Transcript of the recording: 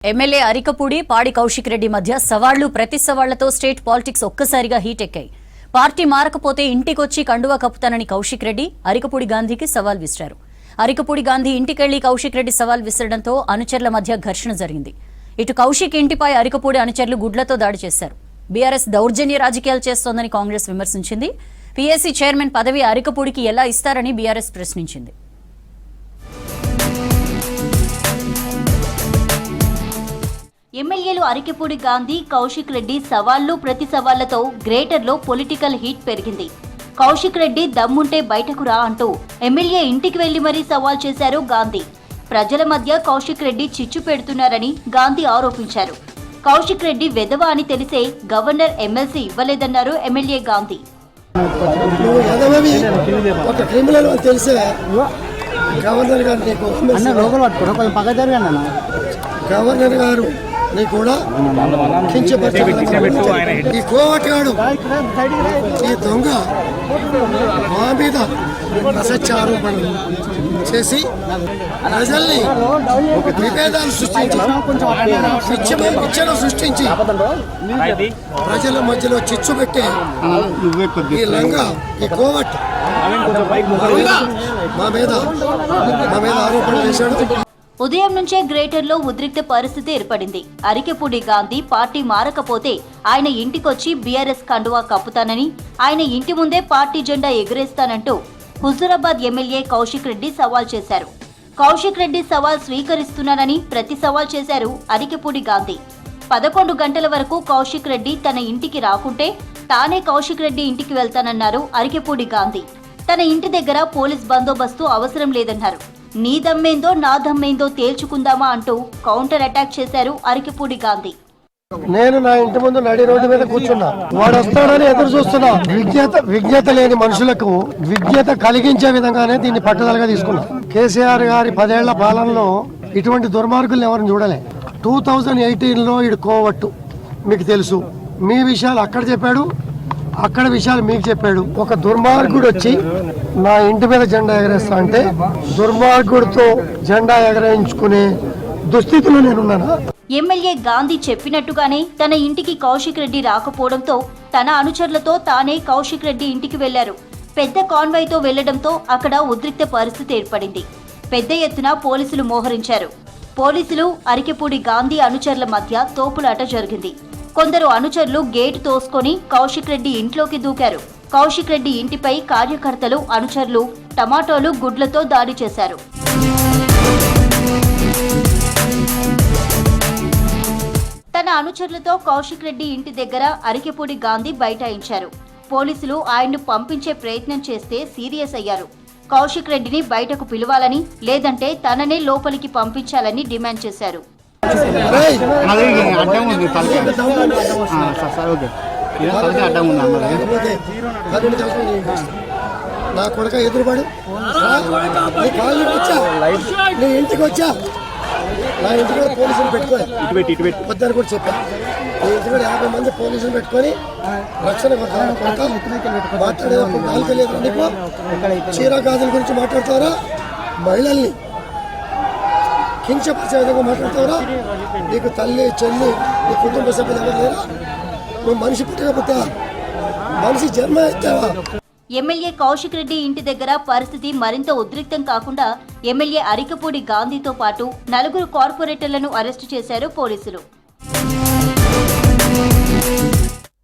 MLA Arikapudi పాడి కౌశిక్ రెడ్డి మధ్య సవాళ్లు ప్రతి సవాళ్లతో స్టేట్ పాలిటిక్స్ ఒక్కసారిగా హీట్ ఎక్కాయి. పార్టీ మారకపోతే ఇంటికొచ్చి కండువా కప్పుతానని కౌశిక్ రెడ్డి అరికపూడి గాంధీకి సవాల్ విసిరారు. అరికపూడి గాంధీ ఇంటికెళ్లి కౌశిక్ రెడ్డి సవాల్ విసరడంతో అనుచరుల మధ్య ఘర్షణ జరిగింది. ఇటు కౌశిక్ ఇంటిపై అరికపూడి అనుచరులు గుడ్లతో దాడి చేశారు. బీఆర్ఎస్ దౌర్జన్య రాజకీయాలు చేస్తోందని కాంగ్రెస్ విమర్శించింది. పీఏసీ చైర్మన్ పదవి అరికపూడికి ఎలా ఇస్తారని బీఆర్ఎస్ ప్రశ్నించింది. ఎమ్మెల్యేలు అరికపూడి గాంధీ, కౌశిక్ రెడ్డి సవాళ్లు ప్రతి సవాళ్లతో గ్రేటర్లో పొలిటికల్ హీట్ పెరిగింది. కౌశిక్ రెడ్డి దమ్ముంటే బయటకు రా అంటూ ఎమ్మెల్యే ఇంటికి వెళ్లి మరీ సవాల్ చేశారు గాంధీ. ప్రజల మధ్య కౌశిక్ రెడ్డి చిచ్చు పెడుతున్నారని గాంధీ ఆరోపించారు. కౌశిక్ రెడ్డి వెధవ అని తెలిసే గవర్నర్ ఎమ్మెల్సీ ఇవ్వలేదన్నారు ఎమ్మెల్యే గాంధీ. గవర్నర్ గారు నీ కూడా ఈ కోవటాడు ఈ దొంగ మా మీద అసత్య ఆరోపణలు చేసి ప్రజల్ని విభేదాలు సృష్టించి ప్రజల మధ్యలో చిచ్చు పెట్టే ఈ లంగ ఈ కోవట్ మా మీద ఆరోపణలు చేశాడు. ఉదయం నుంచే గ్రేటర్లో ఉద్రిక్త పరిస్థితి ఏర్పడింది. అరికపూడి గాంధీ పార్టీ మారకపోతే ఆయన ఇంటికొచ్చి బీఆర్ఎస్ కండువా కప్పుతానని, ఆయన ఇంటి ముందే పార్టీ జెండా ఎగురేస్తానంటూ హుజూరాబాద్ ఎమ్మెల్యే కౌశిక్ రెడ్డి సవాల్ చేశారు. కౌశిక్ రెడ్డి సవాల్ స్వీకరిస్తున్నానని ప్రతి సవాల్ చేశారు అరికపూడి గాంధీ. 11 గంటల వరకు కౌశిక్ రెడ్డి తన ఇంటికి రాకుంటే తానే కౌశిక్ రెడ్డి ఇంటికి వెళ్తానన్నారు అరికపూడి గాంధీ. తన ఇంటి దగ్గర పోలీస్ బందోబస్తు అవసరం లేదన్నారు. నీ దమ్మేందో నా దమ్మేందో తేల్చుకుందామా అంటూ కౌంటర్ అటాక్ చేశారు అరికపూడి గాంధీ. నేను నా ఇంటి ముందు నడి రోడ్డు మీద కూర్చున్నా, వాడు వస్తాడని ఎదురు చూస్తున్నా. విజ్ఞత లేని మనుషులకు విజ్ఞత కలిగించే విధంగానే దీన్ని పట్టుదలగా తీసుకున్నా. కేసీఆర్ గారి 10 ఏళ్ల పాలనలో ఇటువంటి దుర్మార్గులను ఎవరిని చూడలే. 2018లో ఇడు కోవట్టు మీకు తెలుసు. మీ విషయాలు అక్కడ చెప్పాడు, అక్కడ విషయాలు మీకు చెప్పాడు. ఒక దుర్మార్గుడు వచ్చి నా ఇంటి మీద జెండా ఎగరేస్తా అంటే దుర్మార్గుడితో జెండా ఎగరేయించుకునే దుస్థితిలో నేనున్నాను. ఎమ్మెల్యే గాంధీ చెప్పినట్టుగానే తన ఇంటికి కౌశిక్ రెడ్డి రాకపోవడంతో తన అనుచరులతో తానే కౌశిక్ రెడ్డి ఇంటికి వెళ్లారు. పెద్ద కాన్వాయ్తో వెళ్లడంతో అక్కడ ఉద్రిక్త పరిస్థితి ఏర్పడింది. పెద్ద ఎత్తున పోలీసులు మోహరించారు. పోలీసులు అరికపూడి గాంధీ అనుచరుల మధ్య తోపులాట జరిగింది. కొందరు అనుచరులు గేటు తోసుకొని కౌశిక్ రెడ్డి ఇంట్లోకి దూకారు. కౌశిక్ రెడ్డి ఇంటిపై కార్యకర్తలు, అనుచరులు టమాటోలు, గుడ్లతో దాడి చేశారు. తన అనుచరులతో కౌశిక్ రెడ్డి ఇంటి దగ్గర అరికపూడి గాంధీ బైఠాయించారు. పోలీసులు ఆయన్ను పంపించే ప్రయత్నం చేస్తే సీరియస్ అయ్యారు. కౌశిక్ రెడ్డిని బయటకు పిలవాలని, లేదంటే తననే లోపలికి పంపించాలని డిమాండ్ చేశారు. నా కొడుక ఎదురుపడు, నీ ఇంటికి వచ్చా, నా ఇంటి కూడా పోలీసులు పెట్టుకోవాలి వద్దని కూడా చెప్పాను. నీ ఇంటి కూడా 50 మంది పోలీసులు పెట్టుకొని రక్షణ మాట్లాడేటప్పుడు నాలుగలేదు. నీకు చీర గాజుల గురించి మాట్లాడతారా? మహిళల్ని కించపరిచే విధంగా మాట్లాడతారా? నీకు తల్లి, చెల్లి, నీ కుటుంబ సభ్యులు ఎవరు లేరా? నువ్వు మనిషి పుట్టకపోతే మనిషి జన్మ ఎత్తావా? ఎమ్మెల్యే కౌశిక్ రెడ్డి ఇంటి దగ్గర పరిస్థితి మరింత ఉద్రిక్తం కాకుండా ఎమ్మెల్యే అరికపూడి గాంధీతో పాటు 4 కార్పొరేటర్లను అరెస్టు చేశారు పోలీసులు.